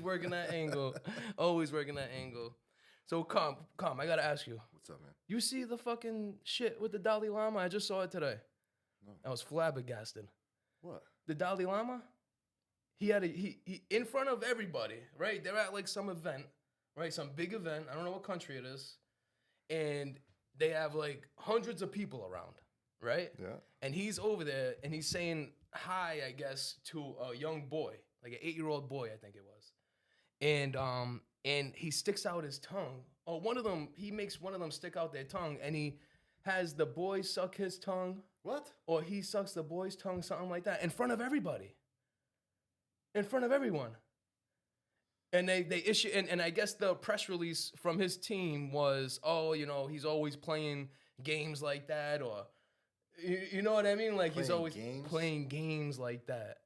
working that angle. Always working that angle. So, Calm, I gotta ask you. What's up, man? You see the fucking shit with the Dalai Lama? I just saw it today. No. I was flabbergasted. What? The Dalai Lama, he had he in front of everybody, right? They're at like some event, right? Some big event. I don't know what country it is. And they have like hundreds of people around, right? Yeah. And he's over there and he's saying hi, I guess, to a young boy, like an 8-year-old boy, I think it was. And he sticks out his tongue. Or he makes one of them stick out their tongue, and he has the boy suck his tongue. What? Or he sucks the boy's tongue, something like that, in front of everybody. In front of everyone. And they issue, and I guess the press release from his team was, oh, you know, he's always playing games like that, or, you know what I mean? Like, he's always playing games like that.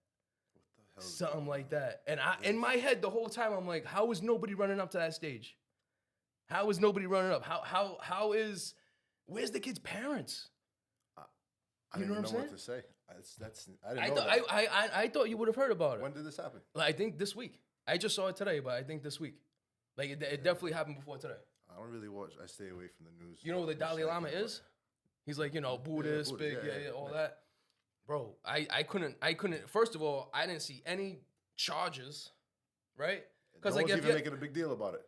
What the hell? Something like that. And in my head, the whole time, I'm like, how is nobody running up to that stage? How is nobody running up? Where's the kid's parents? I don't even know what to say. I didn't know that. I thought you would have heard about it. When did this happen? Like, I think this week. I just saw it today, but I think this week. Like, it definitely happened before today. I don't really watch. I stay away from the news. You know who the Dalai Lama is? He's like, you know, Buddhist, big, all that. Bro, I couldn't. First of all, I didn't see any charges, right? Because like, even making a big deal about it.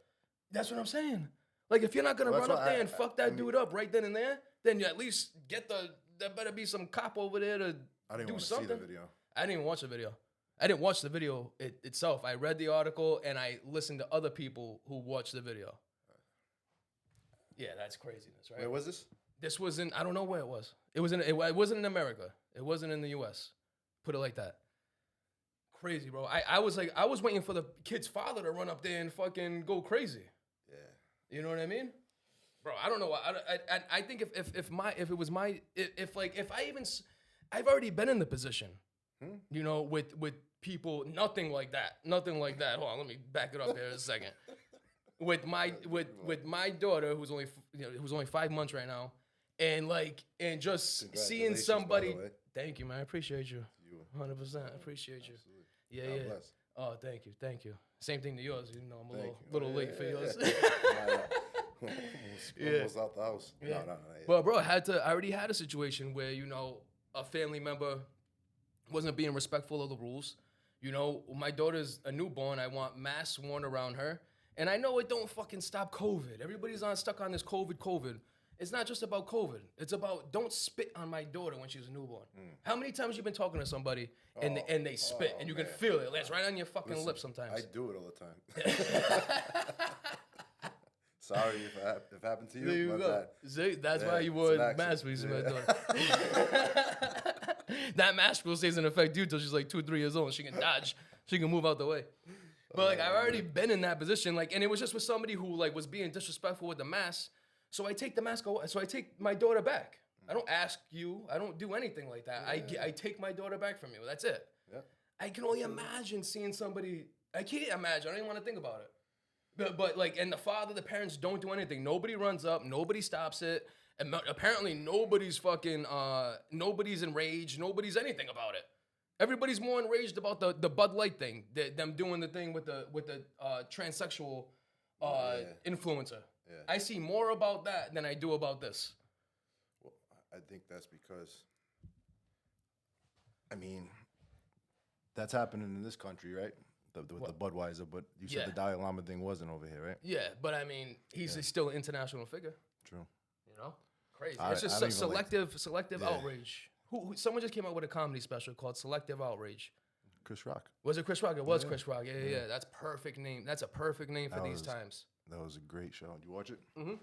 That's what I'm saying. Like, if you're not gonna run up there and fuck that dude up right then and there, then you at least there better be some cop over there to do something. I didn't want to see the video. I didn't even watch the video. I didn't watch the video itself. I read the article and I listened to other people who watched the video. Yeah, that's craziness, right? Where was this? This was in, I don't know where it was. It wasn't in America. It wasn't in the US. Put it like that. Crazy, bro. I was waiting for the kid's father to run up there and fucking go crazy. Yeah. You know what I mean? Bro, I don't know. I think I've already been in the position, you know, with people, nothing like that. Hold on, let me back it up here a second. With my daughter, who's only 5 months right now, and just seeing somebody. Thank you, man. I appreciate you. 100%. I appreciate you. Absolutely. Yeah, God bless. Oh, thank you. Same thing to yours. You know, I'm a little late for yours. Almost out the house. Yeah. No. But bro, I already had a situation where, you know, a family member wasn't being respectful of the rules. You know, my daughter's a newborn. I want masks worn around her. And I know it don't fucking stop COVID. Everybody's stuck on this COVID. It's not just about COVID. It's about don't spit on my daughter when she was a newborn. How many times you been talking to somebody and they spit and you can feel it? It's right on your fucking lips sometimes. I do it all the time. Sorry if it happened to you. There you go. See, that's why you wore mask when you my daughter. That mask will stays in effect too till she's like 2 or 3 years old. And she can dodge. She can move out the way. But like I've already been in that position. Like, and it was just with somebody who like was being disrespectful with the mask. So I take the mask away. So I take my daughter back. I don't ask you. I don't do anything like that. I take my daughter back from you. That's it. Yeah. I can only imagine seeing somebody. I can't imagine. I don't even want to think about it. But like, and the parents don't do anything. Nobody runs up. Nobody stops it. And apparently nobody's enraged. Nobody's anything about it. Everybody's more enraged about the Bud Light thing. Them doing the thing with the transsexual influencer. Yeah. I see more about that than I do about this. Well, I think that's because, I mean, that's happening in this country, right? The Budweiser, but you said the Dalai Lama thing wasn't over here, right? Yeah, but I mean, he's still an international figure. True. You know, crazy. It's just selective outrage. Someone just came out with a comedy special called Selective Outrage. Chris Rock. Was it Chris Rock? It was Chris Rock. Yeah. That's perfect name. That's a perfect name for these times. That was a great show. Did you watch it? Mm-hmm.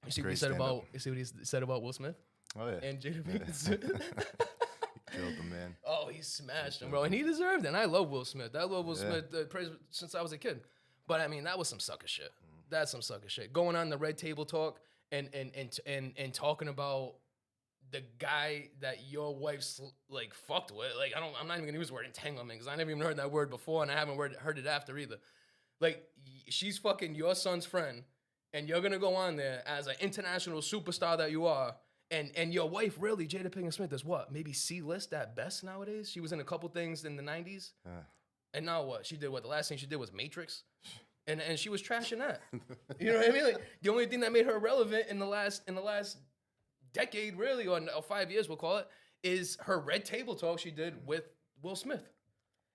You see what he said about? You see what he said about Will Smith? Oh yeah. And Jada Pinkett. He killed the man. Oh, he smashed him, bro, and he deserved it. And I love Will Smith. I love Will Smith since I was a kid. But I mean, that was some sucker shit. That's some sucker shit. Going on the Red Table Talk and talking about the guy that your wife's like fucked with. Like I'm not even gonna use the word entanglement because I never even heard that word before, and I haven't heard it after either. Like she's fucking your son's friend, and you're gonna go on there as an international superstar that you are. And your wife, really, Jada Pinkett Smith, is what? Maybe C-list at best nowadays? She was in a couple things in the 90s. And now what? She did what? The last thing she did was Matrix. And she was trashing that. You know what I mean? Like the only thing that made her relevant in the last decade, really, or 5 years, we'll call it, is her Red Table Talk she did with Will Smith.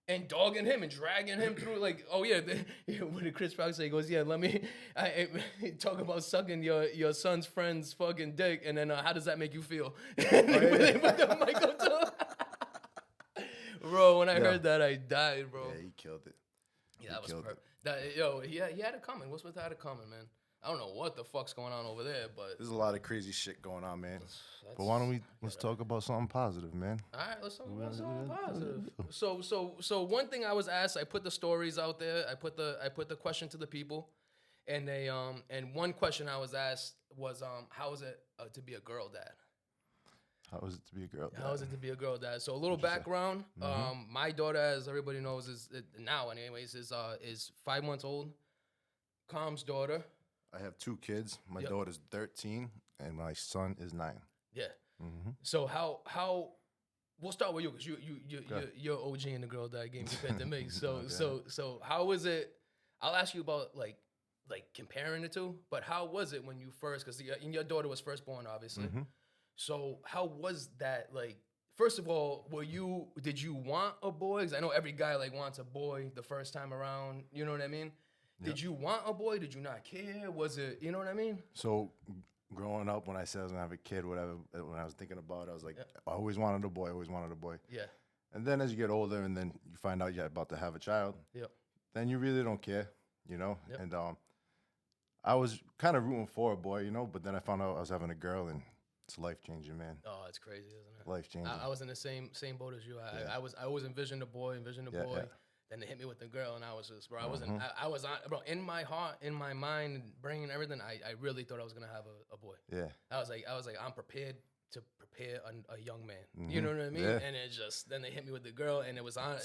And dogging him and dragging him through, like, oh yeah, when Chris Rock say, he goes, yeah, let me talk about sucking your son's friend's fucking dick, and then how does that make you feel? And they put the mic up to him. Bro, when I heard that, I died, bro. Yeah, he killed it. Yeah, that was perfect. He had it coming. Will Smith had it coming, man. I don't know what the fuck's going on over there, but there's a lot of crazy shit going on, man. But why don't let's talk about something positive, man? All right, let's talk about something positive. So one thing I was asked, I put the stories out there. I put the question to the people, and and one question I was asked was how is it to be a girl dad? How is it to be a girl dad? How is it to be a girl dad? So a little background. My daughter, as everybody knows, is 5 months old. Calm's daughter. I have 2 kids. My daughter's 13, and my son is 9. Yeah. So how we'll start with you because you're OG in the girl dad game compared to me. So how was it? I'll ask you about like comparing the two, but how was it when you first? Because your daughter was first born, obviously. So how was that like? First of all, did you want a boy? Because I know every guy like wants a boy the first time around. You know what I mean? Did you want a boy? Did you not care? Was it, you know what I mean? So growing up, when I said I was going to have a kid, whatever, when I was thinking about it, I was like, I always wanted a boy, Yeah. And then as you get older and then you find out you're about to have a child, then you really don't care, you know? And I was kind of rooting for a boy, you know, but then I found out I was having a girl and it's life-changing, man. Oh, it's crazy, isn't it? Life-changing. I was in the same boat as you. I always envisioned a boy. Then they hit me with the girl, and I was just, bro. I wasn't. I was on, bro. In my heart, in my mind, brain, everything. I really thought I was gonna have a boy. Yeah. I was like, I'm prepared to prepare a young man. You know what I mean? Yeah. And it just then they hit me with the girl, and it was on.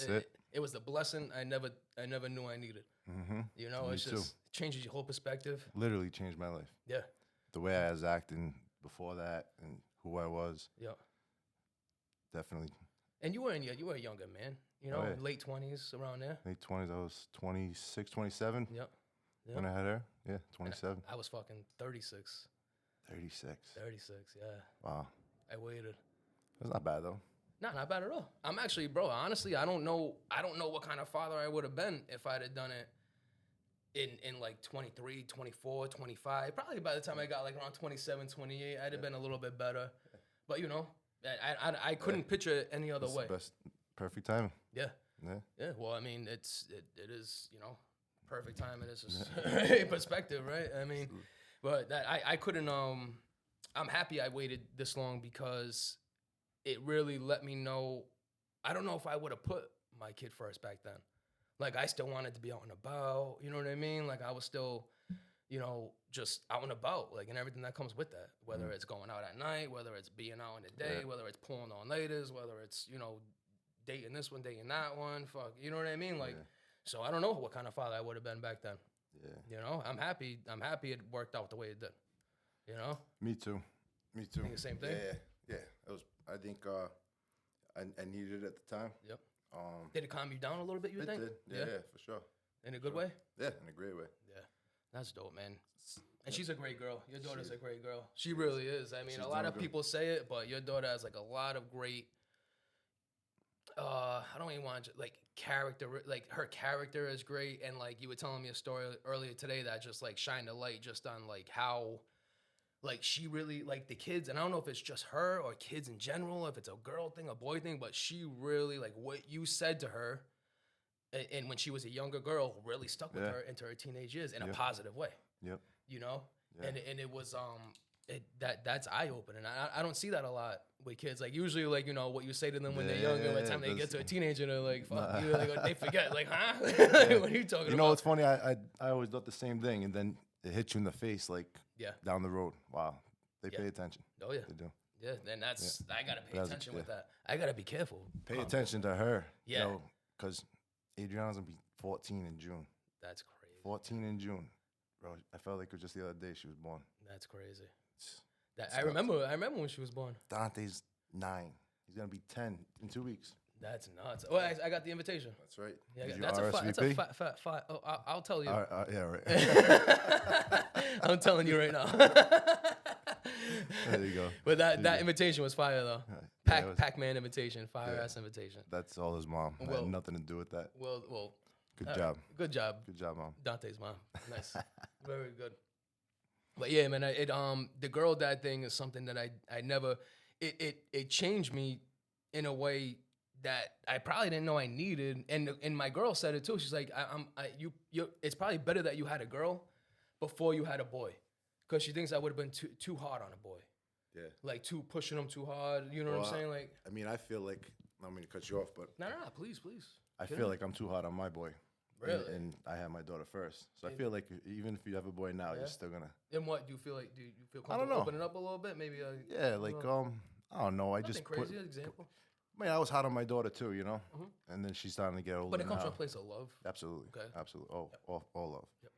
It was the blessing I never knew I needed. You know, it's just changes your whole perspective. Literally changed my life. Yeah. The way I was acting before that and who I was. Yeah. Definitely. And you were a younger man. You know, late 20s, around there. Late 20s, I was 26, 27. Yep. When I had her. Yeah, 27. I was fucking 36. 36, yeah. Wow. I waited. That's not bad, though. No, not bad at all. I'm actually, bro, honestly, I don't know what kind of father I would have been if I'd have done it in like 23, 24, 25. Probably by the time I got like around 27, 28, I'd have been a little bit better. But, you know, I couldn't picture it any other way. Perfect timing. Yeah. Well, I mean, it is, you know, perfect time. It is just perspective, right? I mean, but that I couldn't. I'm happy I waited this long because it really let me know. I don't know if I would have put my kid first back then. Like I still wanted to be out and about. You know what I mean? Like I was still, you know, just out and about, like, and everything that comes with that. Whether it's going out at night, whether it's being out in the day, whether it's pulling on laters, whether it's, you know, dating this one, dating that one, fuck, you know what I mean? Like, so I don't know what kind of father I would have been back then. Yeah. You know, I'm happy it worked out the way it did. You know? Me too. I think the same thing? Yeah. It was, I think I needed it at the time. Yep. Did it calm you down a little bit, you think? It did. Yeah, for sure. In a good way? Yeah, in a great way. Yeah. That's dope, man. And she's a great girl. Your daughter's a great girl. She really is. I mean, a lot of people say it, but your daughter has like a lot of great I don't even want to, like, character, like, her character is great, and, like, you were telling me a story earlier today that just, like, shined a light just on, like, how, like, she really, like, the kids, and I don't know if it's just her or kids in general, if it's a girl thing, a boy thing, but she really, like, what you said to her, and when she was a younger girl, really stuck with her into her teenage years in a positive way. Yep. You know? Yeah. And it was, that's eye-opening. I don't see that a lot with kids. Like, usually, like, you know, what you say to them when they're younger, by the time they get to a teenager, they're like, fuck you, like, they forget, like, huh? What are you talking about? You know, it's funny, I always thought the same thing, and then it hits you in the face, like, down the road. Wow. They pay attention. Oh, yeah. They do. Yeah, and that's, I got to pay attention with that. I got to be careful. Pay attention to her. Yeah. You know, because Adriana's going to be 14 in June. That's crazy. 14 in June. Bro, I felt like it was just the other day she was born. That's crazy. I remember when she was born. Dante's 9. He's gonna be 10 in 2 weeks. That's nuts. Well, I got the invitation. That's right. Yeah, that's a fat. Oh, I'll tell you. Yeah, right. I'm telling you right now. There you go. But that invitation was fire though. Pac-Man invitation, fire-ass invitation. That's all his mom. I had nothing to do with that. Well. Good job. Good job. Good job, Mom. Dante's mom. Nice. Very good. But yeah, man, the girl dad thing is something that I never. It changed me in a way that I probably didn't know I needed, and my girl said it too. She's like, it's probably better that you had a girl before you had a boy, because she thinks I would have been too hard on a boy. Yeah. Like pushing him too hard. You know what I'm saying? Like. I mean, I feel like I don't mean to cut you off, but No, please. I feel like I'm too hard on my boy. Really? And I had my daughter first, so I feel like even if you have a boy now, you're still gonna. And what do you feel like? Do you feel comfortable opening up a little bit? Maybe. Yeah, like I don't know. I just crazy example. I mean, I was hot on my daughter too, you know, and then she's starting to get older. But it comes from a place of love. Absolutely. Okay. Absolutely. All love. Yep.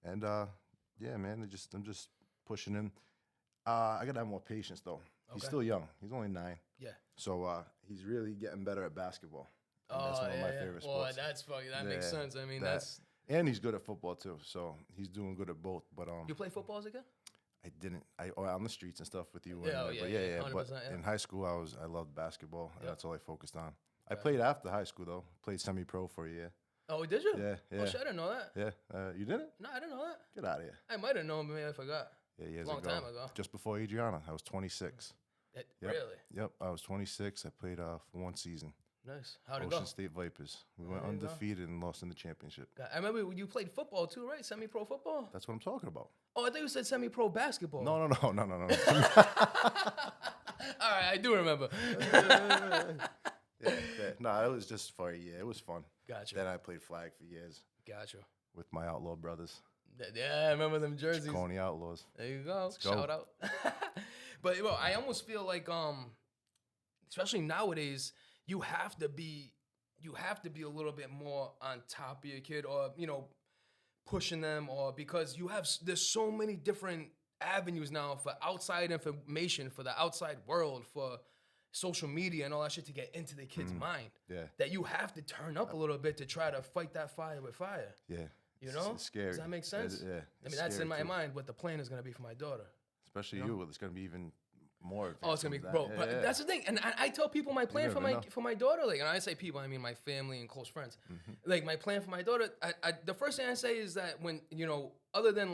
And yeah, man, I'm just pushing him. I gotta have more patience though. Okay. He's still young. He's only 9. Yeah. So he's really getting better at basketball. And that's one of my favorite sports. Well, that's funny. That makes sense. I mean, and he's good at football too. So he's doing good at both. But you play football as a kid? I didn't. On the streets and stuff with you. Yeah. But in high school, I loved basketball, and that's all I focused on. I played after high school though. Played semi-pro for a year. Oh, did you? Yeah. Oh shit, I didn't know that. Yeah. You didn't? No, I didn't know that. Get out of here. I might have known, but maybe I forgot. Yeah, years Long time ago. Just before Adriana, I was 26. Yep. Really? Yep, I was 26. I played for 1 season. Nice. How'd it go? Ocean State Vipers. We went undefeated and lost in the championship. I remember you played football too, right? Semi-pro football? That's what I'm talking about. Oh, I thought you said semi-pro basketball. No. All right, I do remember. No, it was just for a year. It was fun. Gotcha. Then I played flag for years. Gotcha. With my outlaw brothers. Yeah, I remember them jerseys. Coney Outlaws. There you go. Shout out. But I almost feel like, especially nowadays, you have to be a little bit more on top of your kid, or pushing them, or because there's so many different avenues now for outside information, for the outside world, for social media and all that shit to get into the kid's mind. Yeah. That you have to turn up a little bit to try to fight that fire with fire. Yeah. It's scary. Does that make sense? Yeah. I mean, that's in my mind what the plan is going to be for my daughter. Especially you. It's going to be even more. Oh, it's going to be, bro. But that's the thing. And I tell people my plan for my daughter. Like, and I say people, I mean my family and close friends. Like, my plan for my daughter, the first thing I say is that when, other than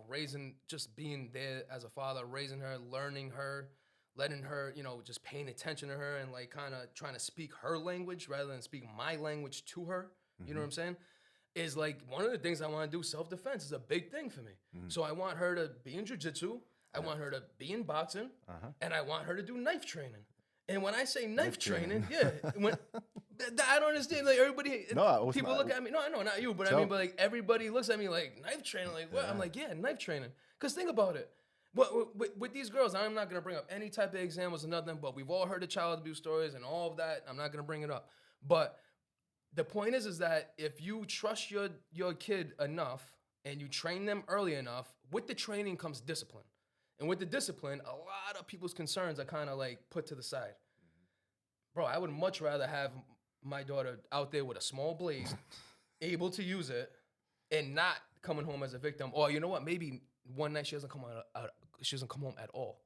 raising, just being there as a father, raising her, learning her, letting her, just paying attention to her and like kind of trying to speak her language rather than speak my language to her. You know what I'm saying? Is like one of the things I want to do. Self-defense is a big thing for me. So I want her to be in jiu-jitsu. I want her to be in boxing, and I want her to do knife training. And when I say knife training, I don't understand. Like everybody, people look at me. No, I know not you, but I mean, but like everybody looks at me like knife training. Like what? I'm like, yeah, knife training. Because think about it. With these girls, I'm not gonna bring up any type of examples or nothing. But we've all heard the child abuse stories and all of that. I'm not gonna bring it up. But the point is that if you trust your kid enough and you train them early enough, with the training comes discipline. And with the discipline, a lot of people's concerns are kind of like put to the side. Bro, I would much rather have my daughter out there with a small blade, able to use it, and not coming home as a victim. Or you know what? Maybe one night she doesn't come home at all.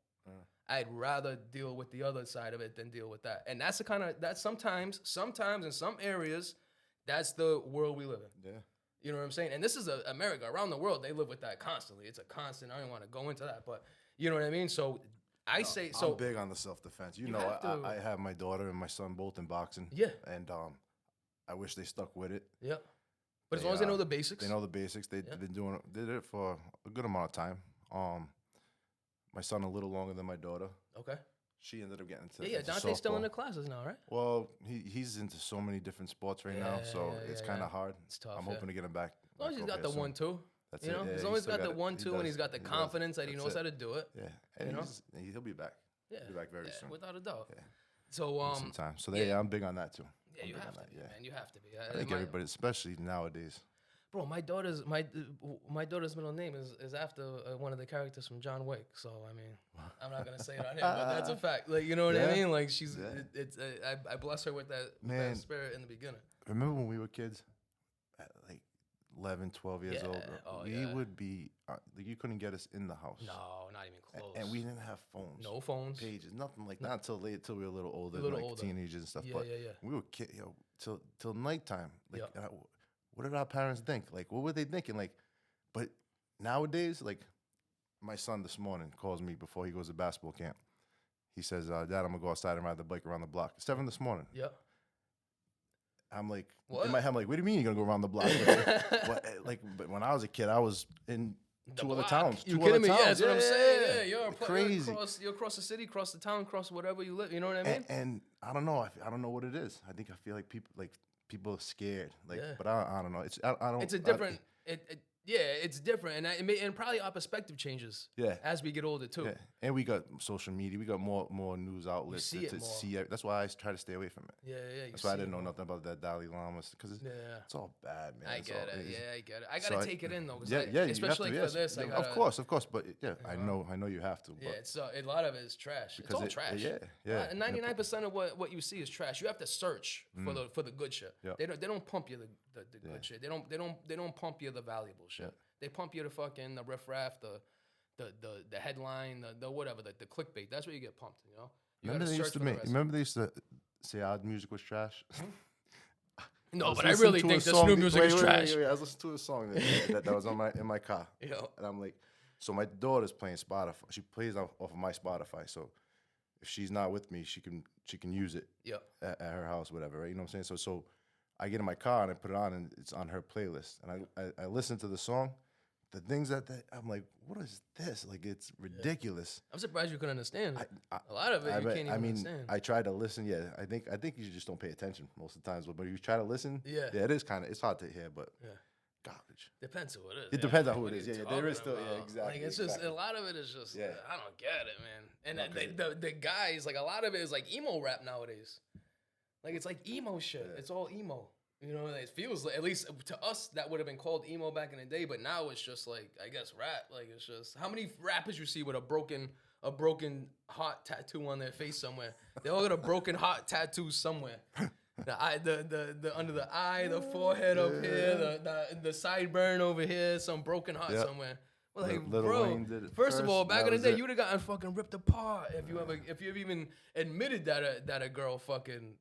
I'd rather deal with the other side of it than deal with that. And that's the kind of, that sometimes in some areas, that's the world we live in. Yeah. You know what I'm saying? And this is America. Around the world, they live with that constantly. It's a constant. I don't want to go into that, but you know what I mean? So I'm big on the self-defense. I have my daughter and my son both in boxing. Yeah. And I wish they stuck with it. Yeah. But as long as they know the basics. They know the basics. They've been did it for a good amount of time. My son a little longer than my daughter. Okay. She ended up getting into Dante's softball. still in the classes now, right? Well, he's into so many different sports right now, so it's kind of hard. It's tough. I'm hoping to get him back. As long as he's got the 1-2. That's it. As long as he's got the 1-2 and he's got the confidence that he knows how to do it. Yeah, and he'll be back. Yeah, he'll be back very soon, without a doubt. Yeah. So sometime. So I'm big on that too. Yeah, you have to be, man. You have to be. I think everybody, especially nowadays. Bro, my daughter's middle name is after one of the characters from John Wick. So I mean, I'm not gonna say it on here, but that's a fact. Like, you know what I mean? Like, she's I bless her with that spirit in the beginning. Remember when we were kids, at like 11, 12 years old? We would be like, you couldn't get us in the house. No, not even close. And we didn't have phones. No phones. Pages, nothing like that until late, till we were a little older, teenagers and stuff. But we were kids, till nighttime. Like, what did our parents think? Like, what were they thinking? Like, but nowadays, like, my son this morning calls me before he goes to basketball camp. He says, Dad, I'm going to go outside and ride the bike around the block. 7 this morning. Yep. I'm like, what? In my head, I'm like, what do you mean you're going to go around the block? But when I was a kid, I was in two other towns. You kidding me? Yeah, that's what I'm saying. Yeah, you're crazy. You're across the city, across the town, across whatever you live. You know what I mean? And I don't know. I don't know what it is. I feel like people are scared, but I don't know. It's a different. It's different, and probably our perspective changes. As we get older too. Yeah, and we got social media. We got more news outlets to see it. That's why I try to stay away from it. Yeah. That's why I didn't know nothing about that Dalai Lama, because it's all bad, man. I get it. I gotta take it in though. Especially for this. Of course. But I know you have to. But it's a lot of it is trash. It's all trash. 99% of what you see is trash. You have to search for the good shit. They don't pump you the good shit. They don't pump you the valuable shit. They pump you the fucking the riffraff, the headline, the whatever, the clickbait. That's what you get pumped. You know. Remember they used to say our music was trash. No, but I really think this new music is trash. I was listening to a song that was in my car, and I'm like, so my daughter's playing Spotify. She plays off of my Spotify, so if she's not with me, she can use it at her house, whatever. Right? You know what I'm saying? So I get in my car and I put it on, and it's on her playlist, and I listen to the song. The things that I'm like, what is this? Like, it's ridiculous. I'm surprised you couldn't understand. A lot of it you can't even understand. I tried to listen. Yeah, I think you just don't pay attention most of the times. But if you try to listen, it is it's hard to hear, but garbage. Depends who it is. It depends on who it is. Yeah, there is still exactly. Like, it's just a lot of it is just I don't get it, man. And the guys, like, a lot of it is like emo rap nowadays. Like, it's like emo shit. It's all emo. You know, it feels like, at least to us, that would have been called emo back in the day, but now it's just like, I guess, rap. Like, it's just, how many rappers you see with a broken heart tattoo on their face somewhere? They all got a broken heart tattoo somewhere. The eye, the under the eye, the forehead up here, the sideburn over here, some broken heart somewhere. Well, like, bro, first of all, back in the day, you'd have gotten fucking ripped apart if you even admitted that a girl fucking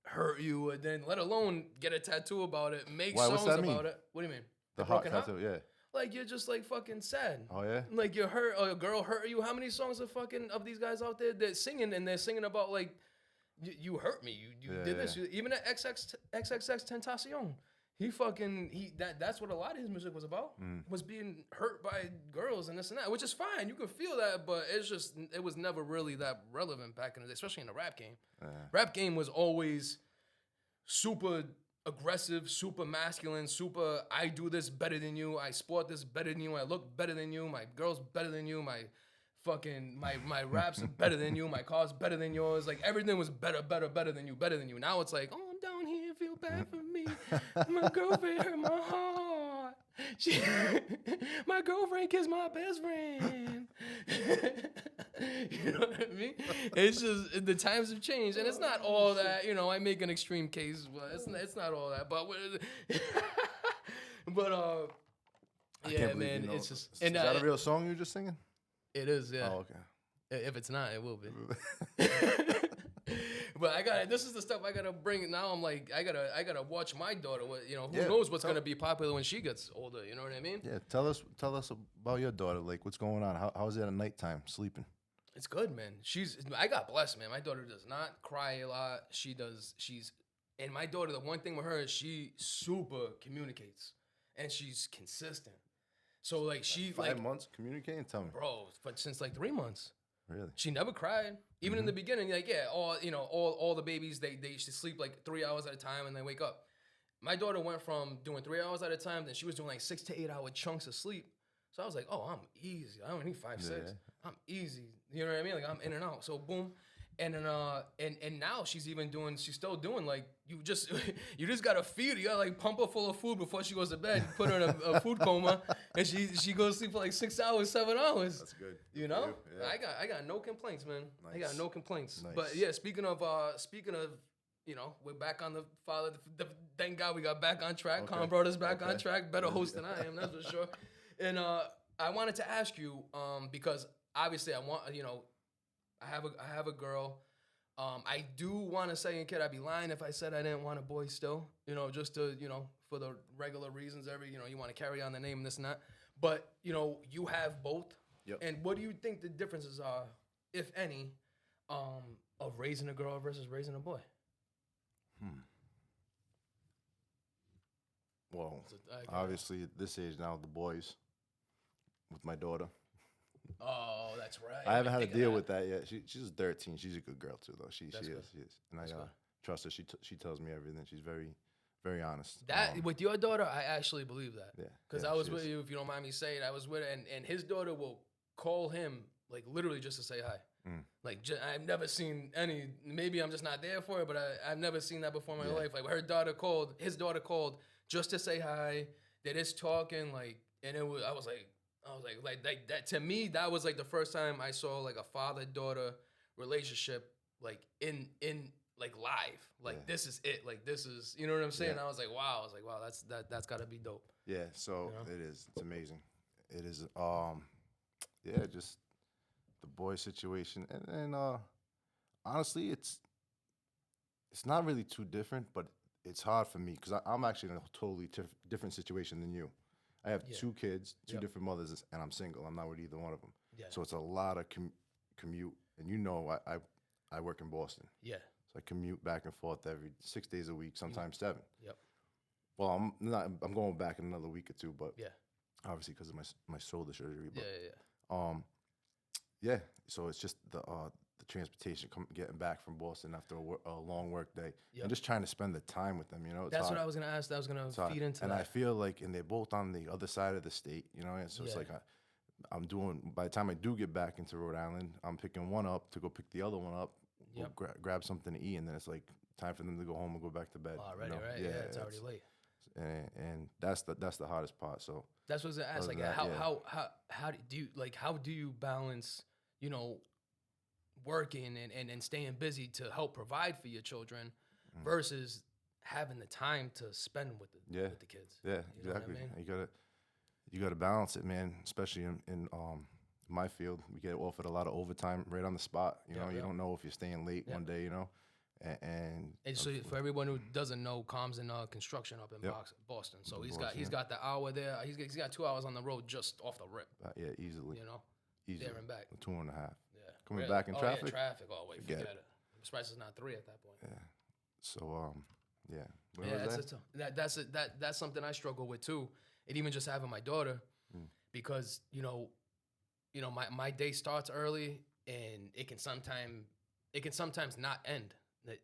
hurt you, and then let alone get a tattoo about it, make songs about it. What do you mean? The heart tattoo, Like, you're just like fucking sad. Oh yeah. Like, you're hurt, or a girl hurt you. How many songs of these guys out there that singing, and they're singing about, like, you hurt me, you did this. Even at XXX Tentacion, that's what a lot of his music was about. Was being hurt by girls and this and that, which is fine. You can feel that, but it was never really that relevant back in the day, especially in the rap game. Rap game was always super aggressive, super masculine, super, I do this better than you, I sport this better than you, I look better than you, my girl's better than you, my raps are better than you, my car's better than yours. Like, everything was better than you. Now it's like, oh, I'm down here, feel bad for me. My girlfriend hurt my heart. My girlfriend kissed my best friend. You know what I mean? It's just, the times have changed, and it's not all that, you know, I make an extreme case, but it's not all that. But yeah, man, it's just. Is that a real song you're just singing? It is, yeah. Oh, okay. If it's not, it will be. But this is the stuff I gotta bring. Now I'm like, I gotta watch my daughter. You know, who knows what's gonna be popular when she gets older? You know what I mean? Yeah. Tell us about your daughter. Like, what's going on? How's it at nighttime sleeping? It's good, man. I got blessed, man. My daughter does not cry a lot. And my daughter, the one thing with her is she super communicates, and she's consistent. So, like, she 5 months communicating. Tell me, bro. But since like 3 months, really, she never cried. Even in the beginning, like, all the babies they should sleep like 3 hours at a time and then wake up. My daughter went from doing 3 hours at a time, then she was doing like 6 to 8 hour chunks of sleep. So I was like, oh, I'm easy. I don't need 5, 6. I'm easy. You know what I mean? Like, I'm in and out. So boom, and now she's still doing like you just gotta feed her. You gotta like pump her full of food before she goes to bed. You put her in a food coma, and she goes to sleep for like 6 hours, 7 hours. That's good. You know, yeah. I got no complaints, man. Nice. I got no complaints. Nice. But yeah, speaking of, you know, we're back on the father. Thank God we got back on track. Okay. Con brought us back on track. Better host than I am, that's for sure. And I wanted to ask you, because obviously I want, you know, I have a girl. I do want to say, and kid, I'd be lying if I said I didn't want a boy still. You know, just to, you know, for the regular reasons, you know, you want to carry on the name and this and that. But, you know, you have both. Yep. And what do you think the differences are, if any, of raising a girl versus raising a boy? Well, obviously at this age now, the boys with my daughter. Oh, that's right. I haven't had to deal with that yet. She's 13. She's a good girl too, though. She is. And I trust her. She tells me everything. She's very, very honest. That with your daughter, I actually believe that. Yeah. Because I was with you, if you don't mind me saying, I was with her, and his daughter will call him like literally just to say hi. Like I've never seen any. Maybe I'm just not there for it, but I've never seen that before in my life. Like his daughter called just to say hi. They just talking like, and it was. I was like that. To me, that was like the first time I saw like a father-daughter relationship like in like live. Like this is it. Like this is, you know what I'm saying? I was like, wow. That's gotta be dope. Yeah. So you know? It is. It's amazing. It is. Just the boy situation, and honestly, it's not really too different, but it's hard for me because I'm actually in a totally different situation than you. I have 2 kids, 2 different mothers, and I'm single. I'm not with either one of them. Yeah. So it's a lot of commute, and you know, I work in Boston. Yeah. So I commute back and forth every 6 days a week, sometimes 7. Yep. Well, I'm going back in another week or 2, but obviously because of my shoulder surgery. But, so it's just the transportation, getting back from Boston after a long work day, and just trying to spend the time with them. You know, that's hard. What I was gonna ask. That was gonna feed into. And that. I feel like, and they're both on the other side of the state. You know, and so it's like I'm doing. By the time I do get back into Rhode Island, I'm picking one up to go pick the other one up, grab something to eat, and then it's like time for them to go home and go back to bed. Already, right? Yeah, it's already late. And that's the hardest part. So that's what I was gonna ask. Like, how do you balance, you know, working and staying busy to help provide for your children versus having the time to spend with the kids? Yeah, exactly. I mean? You gotta balance it, man. Especially in my field, we get offered a lot of overtime right on the spot. You know, you don't know if you're staying late one day. You know, and so for everyone who doesn't know, Com's in construction up in Boston. So he's got the hour there. He's got 2 hours on the road just off the rip. Easily. You know, easily. There and back. 2.5. Yeah. Coming back in traffic. Yeah, traffic. Oh wait, forget it. I'm surprised it's not 3 at that point. Yeah. So that's something I struggle with too. And even just having my daughter, because you know my day starts early and it can sometimes not end.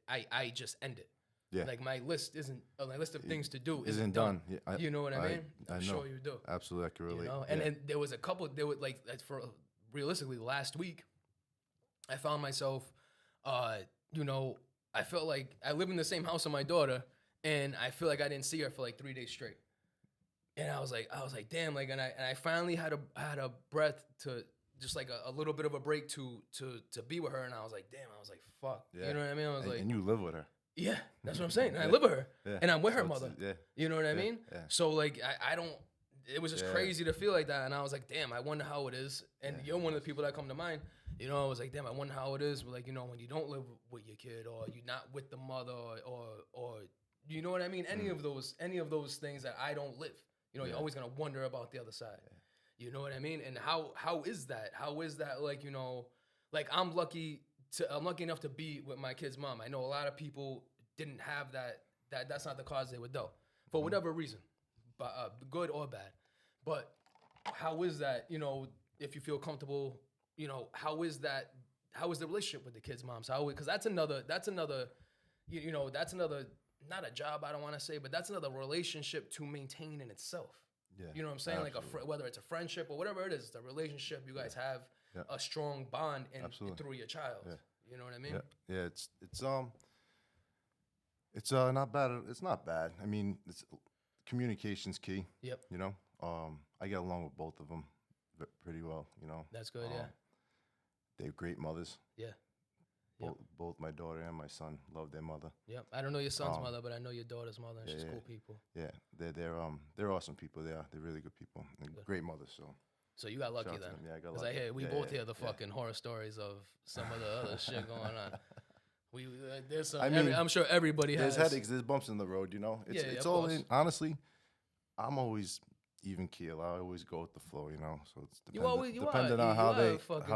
I just end it. Yeah. Like my list of things to do isn't done. Yeah, you know what I mean? I'm sure you do. Absolutely, I can relate. You know? And there was a couple. There were for realistically last week, I found myself, you know, I felt like I live in the same house with my daughter, and I feel like I didn't see her for like 3 days straight. And I was like, damn, like, and I finally had a breath to just like a little bit of a break to be with her, and I was like, damn, fuck, you know what I mean? I was like, and you live with her. Yeah, that's what I'm saying. And I live with her, and I'm with her mother. You know what I mean? Yeah. So like, I don't. It was just crazy to feel like that, and I was like, damn, I wonder how it is. And you're one of the people that come to mind. You know, I was like, damn, I wonder how it is. Like, you know, when you don't live with your kid, or you're not with the mother, or you know what I mean? Any of those things that I don't live. You know, you're always gonna wonder about the other side. You know what I mean? And how is that? How is that? Like, you know, like I'm lucky enough to be with my kid's mom. I know a lot of people didn't have that. That's not the cause they would do for whatever reason, but good or bad. But how is that? You know, if you feel comfortable, you know, how is that? How is the relationship with the kid's moms? Because that's another. You know, that's another. Not a job, I don't want to say, but that's another relationship to maintain in itself. Yeah, you know what I'm saying? Absolutely. Like whether it's a friendship or whatever it is, it's a relationship. You guys have a strong bond through your child. Yeah. You know what I mean? Yeah. It's not bad. It's not bad. I mean, communication's key. Yep. You know, I get along with both of them pretty well. You know. That's good. Yeah. They're great mothers. Yeah. Both my daughter and my son love their mother. Yep. I don't know your son's mother, but I know your daughter's mother, and she's cool people. Yeah. They're awesome people. They're really good people and great mothers. So you got lucky then. Yeah, I got lucky. Because we both hear the fucking horror stories of some of the other shit going on. There's some. I'm sure everybody has. There's headaches. There's bumps in the road. You know. It's all in. Honestly, I'm always even keel. I always go with the flow. You know. So it's dependent on how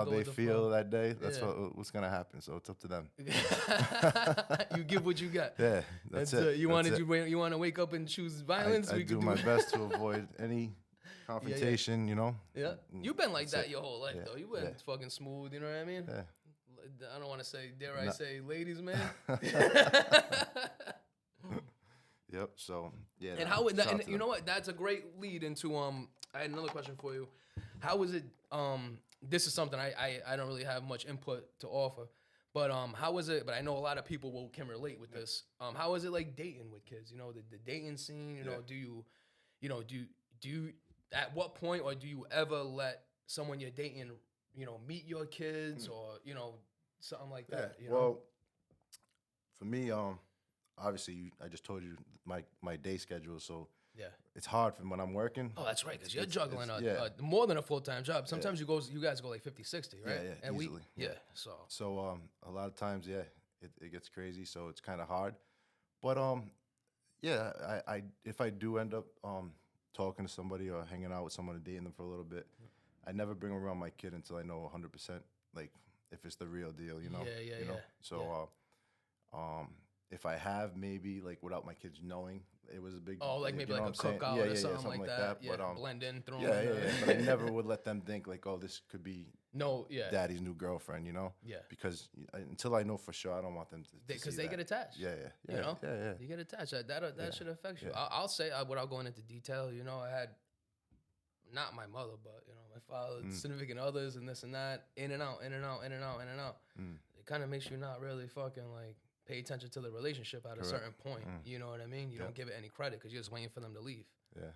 they feel that day. That's what's gonna happen. So it's up to them. You give what you got. Yeah, that's it. You want to wake up and choose violence? I do my best to avoid any confrontation. You know. Yeah. You've been like that your whole life though. You been fucking smooth. You know what I mean? Yeah. I don't want to say, I say, ladies, man. Yep. So yeah. And how? And you know what? That's a great lead into I had another question for you. How was it? This is something I don't really have much input to offer, but how was it? But I know a lot of people can relate with this. How is it like dating with kids? You know, the dating scene. You know, do you at what point, or do you ever let someone you're dating, meet your kids, or something like that? You know? Well, for me, obviously, I just told you my day schedule, so it's hard for when I'm working. Oh, that's right, because you're juggling more than a full-time job. Sometimes you guys go like 50-60, right? Yeah, and easily. So a lot of times, it gets crazy, so it's kind of hard. But I if I do end up talking to somebody or hanging out with someone and dating them for a little bit, I never bring around my kid until I know 100%, like, if it's the real deal, you know? Yeah. So, if I have maybe, like, without my kids knowing, it was a big... Oh, like maybe like a cookout or something like that. Yeah, but, blend in, throw in. Yeah. But I never would let them think, like, oh, this could be daddy's new girlfriend, you know? Yeah. Because until I know for sure, I don't want them to because they get attached. Yeah. You know? Yeah. You get attached. That should affect you. I'll say, without going into detail, I had... Not my mother, but my father, significant others, and this and that, in and out. It kind of makes you not really fucking like pay attention to the relationship at a certain point. You know what I mean? You don't give it any credit because you're just waiting for them to leave. Yeah.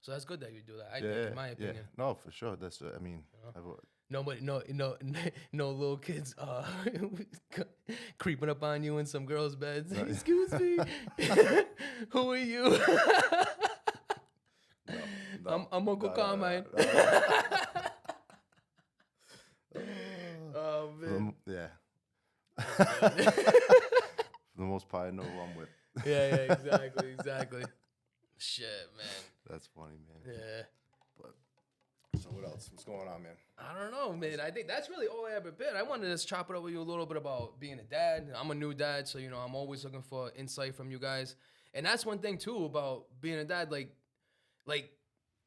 So that's good that you do that. I think, in my opinion. Yeah. No, for sure. That's I mean. Nobody, no little kids creeping up on you in some girls' beds. Excuse me, who are you? No, I'm Uncle Carmine. Oh man. For the most part, I know who I'm with. Yeah, exactly. Shit, man. That's funny, man. Yeah. But so what else? What's going on, man? I don't know, man. I think that's really all I ever been. I wanted to just chop it up with you a little bit about being a dad. I'm a new dad, so I'm always looking for insight from you guys. And that's one thing too about being a dad. Like.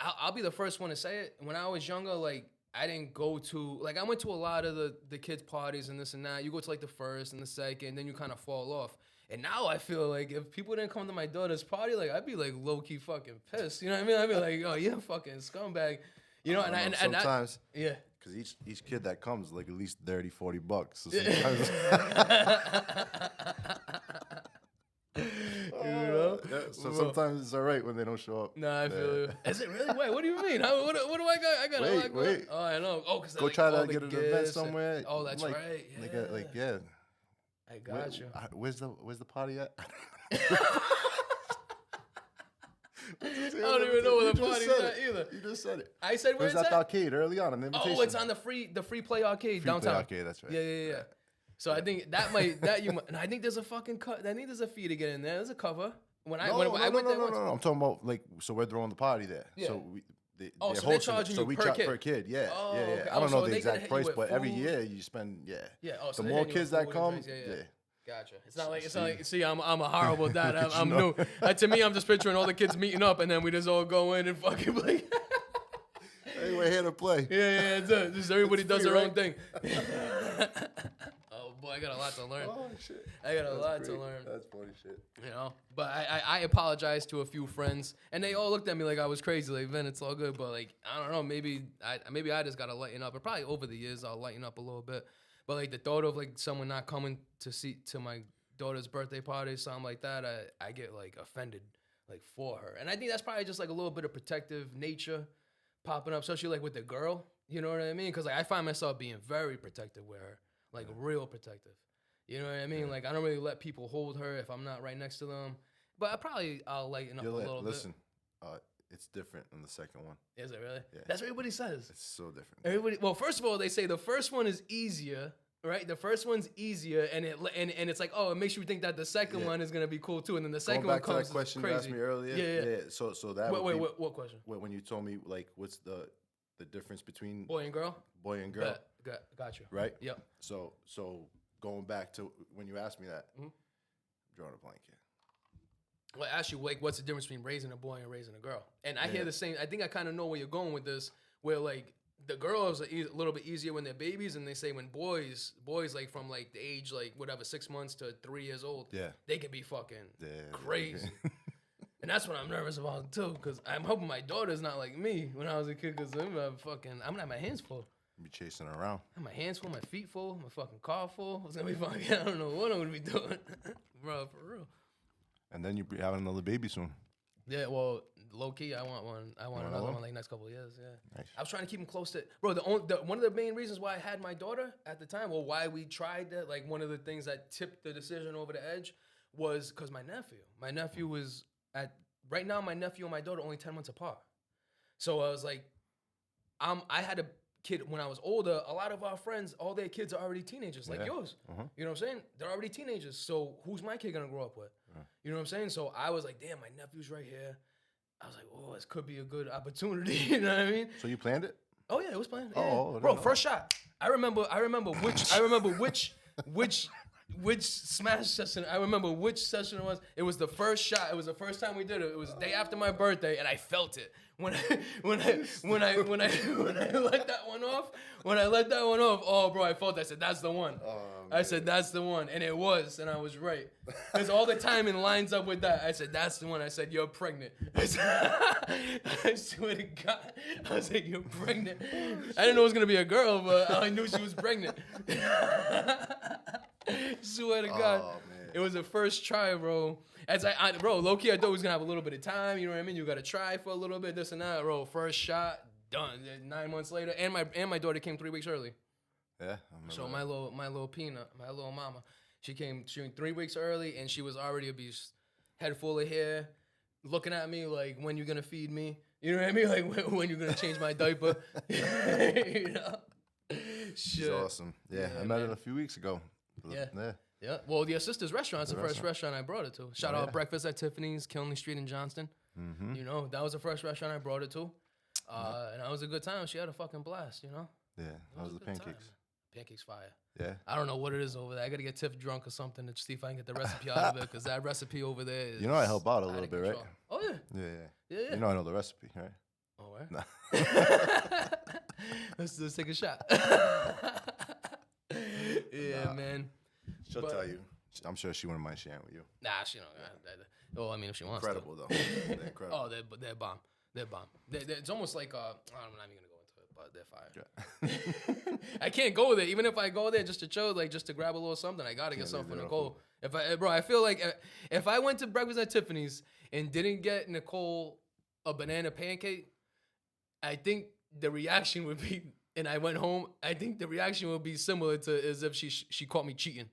I'll be the first one to say it. When I was younger, like, I didn't go to, like, I went to a lot of the kids' parties and this and that. You go to, like, the first and the second, then you kind of fall off. And now I feel like if people didn't come to my daughter's party, like, I'd be, like, low-key fucking pissed. You know what I mean? I'd be like, oh, you're a fucking scumbag. And sometimes, yeah. Because each kid that comes, like, at least $30, $40. So sometimes... So sometimes it's all right when they don't show up. Nah, I feel you. Is it really? Wait, what do you mean? What do I got? I got wait. Oh, I know. Oh, because go try to get an event somewhere. Oh, that's right. Yeah. I got you. Where's the party at? I don't even know where the party's at either. You just said it. I said where's that at? Arcade early on in the invitation. Oh, it's on the free play arcade downtown. Arcade, that's right. Yeah. So I think and I think there's a fucking cut. I think there's a fee to get in there. There's a cover. When I went there, I'm talking about like, so we're throwing the party there. Yeah. So they're charging you per kid. Yeah. Oh, yeah. Okay. I don't know the exact price, but every year you spend Yeah. Oh, so the more kids that come, Gotcha. It's not like see, I'm a horrible dad. I'm new. To me, I'm just picturing all the kids meeting up, and then we just all go in and fucking play. Hey, we're here to play. Yeah. Just everybody does their own thing. Oh boy, I got a lot to learn. Oh shit. I got a lot to learn. That's funny shit. But I apologized to a few friends, and they all looked at me like I was crazy. Like, Vin, it's all good, but like I don't know, maybe I just gotta lighten up. Or probably over the years I'll lighten up a little bit. But like the thought of like someone not coming to my daughter's birthday party, something like that, I get like offended like for her. And I think that's probably just like a little bit of protective nature popping up, especially like with the girl. You know what I mean? Because like I find myself being very protective with her, like real protective. You know what I mean? Like I don't really let people hold her if I'm not right next to them. But I'll lighten up a little bit. Listen, it's different on the second one. Is it really? Yeah. That's what everybody says. It's so different. Well, first of all, they say the first one is easier, right? The first one's easier, and it's like, oh, it makes you think that the second one is gonna be cool too, and then the second one comes back to that question crazy. You asked me earlier. Yeah. So that. Wait, what question? When you told me like, what's the difference between boy and girl? Boy and girl. Got you. Right. Yep. So going back to when you asked me that, I'm drawing a blank here. Well, I asked you, like, what's the difference between raising a boy and raising a girl? And I hear the same. I think I kind of know where you're going with this, where like the girls are a little bit easier when they're babies, and they say when boys like from like the age like whatever 6 months to 3 years old, they can be fucking crazy. And that's what I'm nervous about too, because I'm hoping my daughter's not like me when I was a kid, because I'm gonna have my hands full. Be chasing her around. I have my hands full, my feet full, my fucking car full. It's gonna be fucking. I don't know what I'm gonna be doing, bro, for real. And then you be having another baby soon. Yeah, well, low key, I want one. I want another one like next couple of years. Yeah, nice. I was trying to keep them close to. Bro, one of the main reasons why I had my daughter at the time, or why we tried that, like one of the things that tipped the decision over the edge, was because my nephew was right now. My nephew and my daughter only 10 months apart, so I was like, I had a kid when I was older. A lot of our friends, all their kids are already teenagers, like yours. You know what I'm saying? They're already teenagers. So who's my kid gonna grow up with? You know what I'm saying? So I was like, damn, my nephew's right here. I was like, oh, this could be a good opportunity. You know what I mean? So you planned it? Oh yeah, it was planned. Yeah. Oh, bro, first shot. I remember which smash session. I remember which session it was. It was the first shot. It was the first time we did it. It was the day after my birthday, and I felt it when I let that one off. When I let that one off, oh bro, I felt. I said that's the one. I said that's the one, and it was, and I was right. Because all the timing lines up with that. I said that's the one. I said you're pregnant. I swear to God, I was like you're pregnant. I didn't know it was gonna be a girl, but I knew she was pregnant. Swear to God, it was the first try, bro. Bro, low key, I thought we was gonna have a little bit of time. You know what I mean? You gotta try for a little bit, this and that, bro. First shot, done. 9 months later, and my daughter came 3 weeks early. Yeah. So my little peanut, my little mama, she came 3 weeks early, and she was already a beast, head full of hair, looking at me like, when you gonna feed me? You know what I mean? Like when you gonna change my diaper? You know? She's awesome. Yeah, I met her a few weeks ago. Yeah. Well, your sister's restaurant's the first restaurant I brought her to. Shout out Breakfast at Tiffany's, Kilney Street in Johnston. You know, that was the first restaurant I brought her to. And that was a good time. She had a fucking blast, you know? Yeah. How was the pancakes? Time. Pancakes fire. Yeah. I don't know what it is over there. I got to get Tiff drunk or something to see if I can get the recipe out of it, because that recipe over there is... You know I help out a little bit, right? Oh, yeah. Yeah. You know I know the recipe, right? Oh, right? No. Let's take a shot. Man. She'll tell you. I'm sure she wouldn't mind sharing with you. Nah, she don't. Well, I mean, if she wants Incredible, to. Though. They're incredible. Oh, they're bomb. They're bomb. It's almost like, I'm not even going to go into it, but they're fire. Yeah. I can't go there. Even if I go there just to chill, like just to grab a little something, I got to get something for Nicole. I feel like if I went to Breakfast at Tiffany's and didn't get Nicole a banana pancake, I think the reaction would be... And I went home, I think the reaction would be similar to as if she caught me cheating.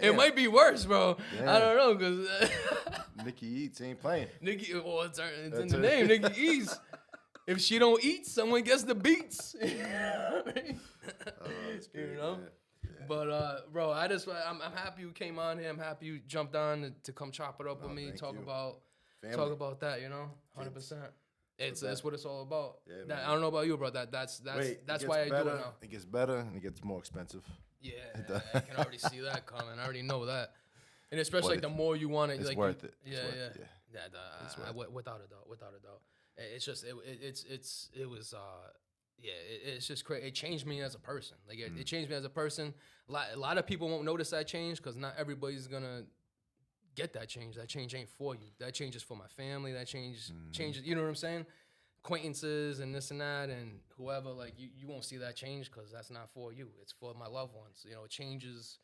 It might be worse, bro. Yeah. I don't know, because... Nikki Eats ain't playing. Well, it's in the name, Nikki Eats. If she don't eat, someone gets the beats. You know? Yeah. But, bro, I'm happy you came on here. I'm happy you jumped on to come chop it up with me, talk about that, you know? 100%. It's what it's all about. Yeah, I don't know about you, bro. That's why I do it now. It gets better and it gets more expensive. Yeah, I can already see that coming. I already know that. And especially like the more you want it, it's like worth it. Yeah. Without a doubt. It's just it's just crazy. It changed me as a person. Like it changed me as a person. A lot of people won't notice that change because not everybody's gonna get that change. That change ain't for you. That change is for my family. That change changes. You know what I'm saying? acquaintances and this and that and whoever, like you won't see that change because that's not for you. It's for my loved ones. You know, it changes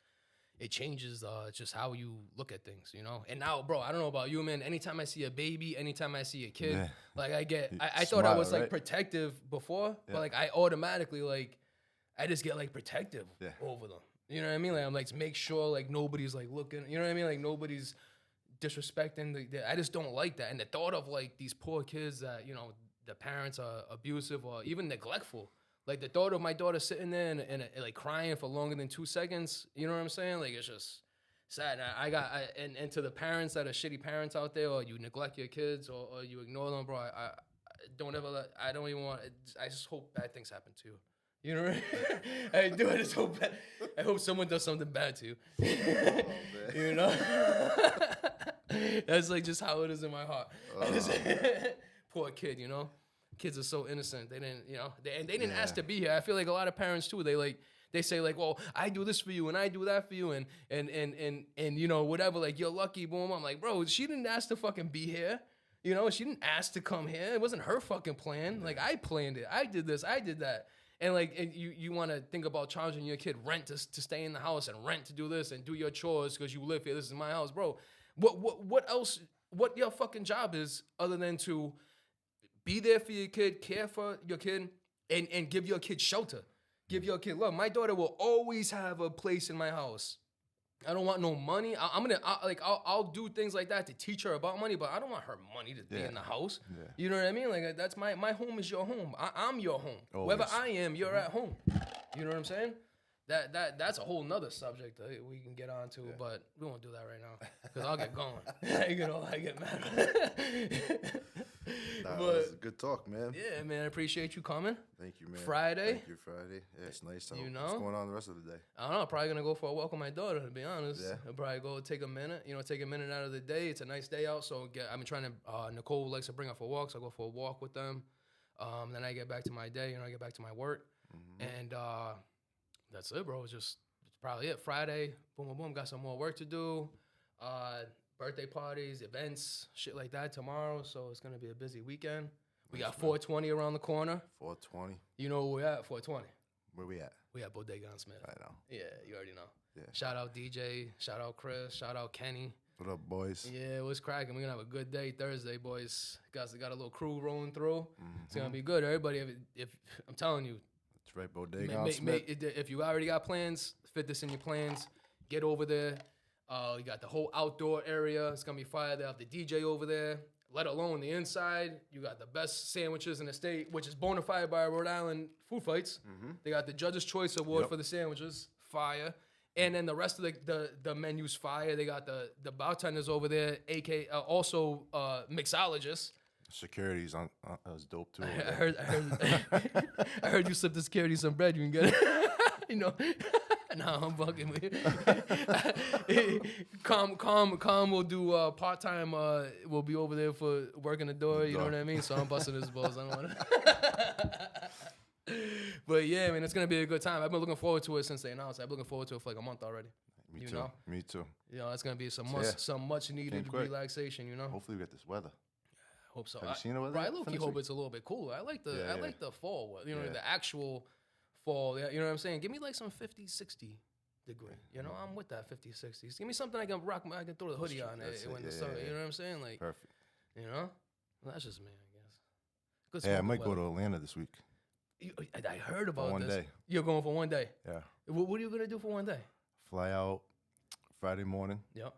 just how you look at things, you know? And now, bro, I don't know about you, man. Anytime I see a baby, anytime I see a kid, like I thought I was like protective before, but like I automatically like, I just get like protective over them. You know what I mean? Like I'm like, make sure like nobody's like looking, you know what I mean? Like nobody's disrespecting. I just don't like that. And the thought of like these poor kids that, you know, the parents are abusive or even neglectful. Like the thought of my daughter sitting there and like crying for longer than 2 seconds, you know what I'm saying? Like it's just sad. And to the parents that are shitty parents out there, or you neglect your kids, or you ignore them, bro. I don't ever. I don't even want. I just hope bad things happen to you. You know what I mean? I just hope bad. I hope someone does something bad to you. You know? That's like just how it is in my heart. Poor kid, you know? Kids are so innocent. They didn't, you know, they didn't ask to be here. I feel like a lot of parents too, they say like, well, I do this for you and I do that for you and you know, whatever, like you're lucky, boom. I'm like, bro, she didn't ask to fucking be here. You know, she didn't ask to come here. It wasn't her fucking plan. Like I planned it. I did this, I did that. And like, and you want to think about charging your kid rent to stay in the house and rent to do this and do your chores because you live here. This is my house, bro. What else? What your fucking job is other than to be there for your kid, care for your kid, and give your kid shelter, give your kid love. My daughter will always have a place in my house. I don't want no money. I'll do things like that to teach her about money, but I don't want her money to be in the house. Yeah. You know what I mean? Like that's my home is your home. I'm your home. Always. Wherever I am, you're at home. You know what I'm saying? That's a whole nother subject that we can get onto, but we won't do that right now because I'll get going. You know, I get mad. Nah, but it's a good talk, man. Yeah, man. I appreciate you coming. Thank you, man. Friday. Thank you, Friday. Yeah, it's nice. You know, what's going on the rest of the day? I don't know. I'm probably gonna go for a walk with my daughter. To be honest, yeah. I'll probably go take a minute. You know, take a minute out of the day. It's a nice day out, so I've been trying to. Nicole likes to bring her for walks. I go for a walk with them. Then I get back to my day. You know, I get back to my work, and that's it, bro. It's probably it. Friday, boom, boom, boom. Got some more work to do. Birthday parties, events, shit like that tomorrow. So it's gonna be a busy weekend. We got 420 around the corner. 420. You know where we're at? 420. Where we at? We at Bodega on Smith. I know. Yeah, you already know. Yeah. Shout out DJ. Shout out Chris. Shout out Kenny. What up, boys? Yeah, what's cracking? We're gonna have a good day Thursday, boys. Got a little crew rolling through. It's gonna be good. Everybody, if I'm telling you, that's right, Bodega on Smith. If you already got plans, fit this in your plans. Get over there. You got the whole outdoor area. It's gonna be fire. They have the DJ over there. Let alone the inside. You got the best sandwiches in the state, which is bona fide by Rhode Island Food Fights. They got the Judge's Choice Award for the sandwiches. Fire. And then the rest of the menu's fire. They got the bartenders over there, also mixologists. Security's on is dope too. I heard you slip the security some bread. You can get it. You know. Nah, I'm fucking with you. Calm will do part-time. Will be over there for working the door. You know what I mean? So I'm busting his balls. I don't want to. But yeah, man, it's going to be a good time. I've been looking forward to it since they announced. I've been looking forward to it for like a month already. Me too. Know? Me too. You know, it's going to be some much needed relaxation, you know? Hopefully we get this weather. I hope so. Have you seen the weather? Bro, I low-key hope it's a little bit cooler. I like the fall, you know, the actual fall. You know what I'm saying? Give me like some 50, 60 degree. You know, I'm with that 50, 60s. Give me something I can rock. I can throw the hoodie on it when the sun. You know what I'm saying? Like, perfect. You know, well, that's just me, I guess. Good. Yeah, I might go to Atlanta this week. I heard about for one this. Day. You're going for one day. Yeah. What are you gonna do for one day? Fly out Friday morning. Yep.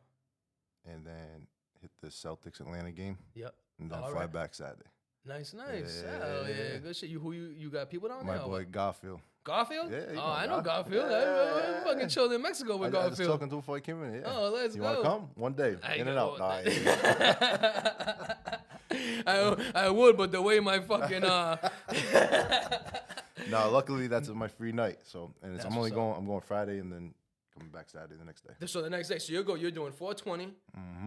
And then hit the Celtics Atlanta game. Yep. And then fly back Saturday. Nice. Yeah. Good shit. Who you got people down there? My boy Garfield. Garfield? Yeah. I know Garfield. I fucking chilled in Mexico with Garfield. I was talking to him before he came in. Yeah. Oh, let's go. You want to come? One day. In and out. I would, but the way my fucking No, luckily that's my free night. So I'm going Friday and then coming back Saturday the next day. So the next day, you're doing 420,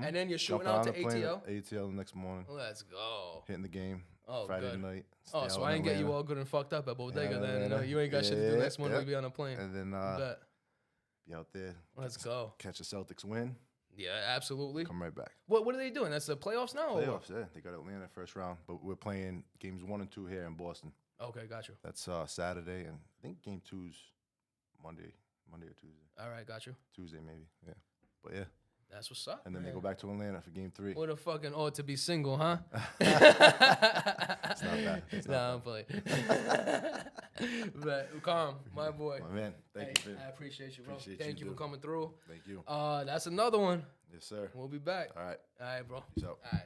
and then you're shooting out to ATL. ATL the next morning. Let's go. Hitting the game. Oh, Friday good. night. Oh, so I ain't get you all good and fucked up at Bodega then. You ain't got shit to do next morning. We'll be on a plane. And then be out there. Let's go. Catch a Celtics win. Yeah, absolutely. Come right back. What are they doing? That's the playoffs now? Playoffs, yeah. They got Atlanta first round, but we're playing games 1 and 2 here in Boston. Okay, got you. That's Saturday, and I think game 2's Monday or Tuesday. All right, got you. Tuesday maybe, yeah. But yeah. That's what's up. And then they go back to Atlanta for game 3. What a fucking ought to be single, huh? It's not bad. I'm playing. But Carm, my boy. My man, thank you, Vinny. I appreciate you, bro. Appreciate Thank you for coming through. Thank you. That's another one. Yes, sir. We'll be back. All right. All right, bro. Peace out. All right.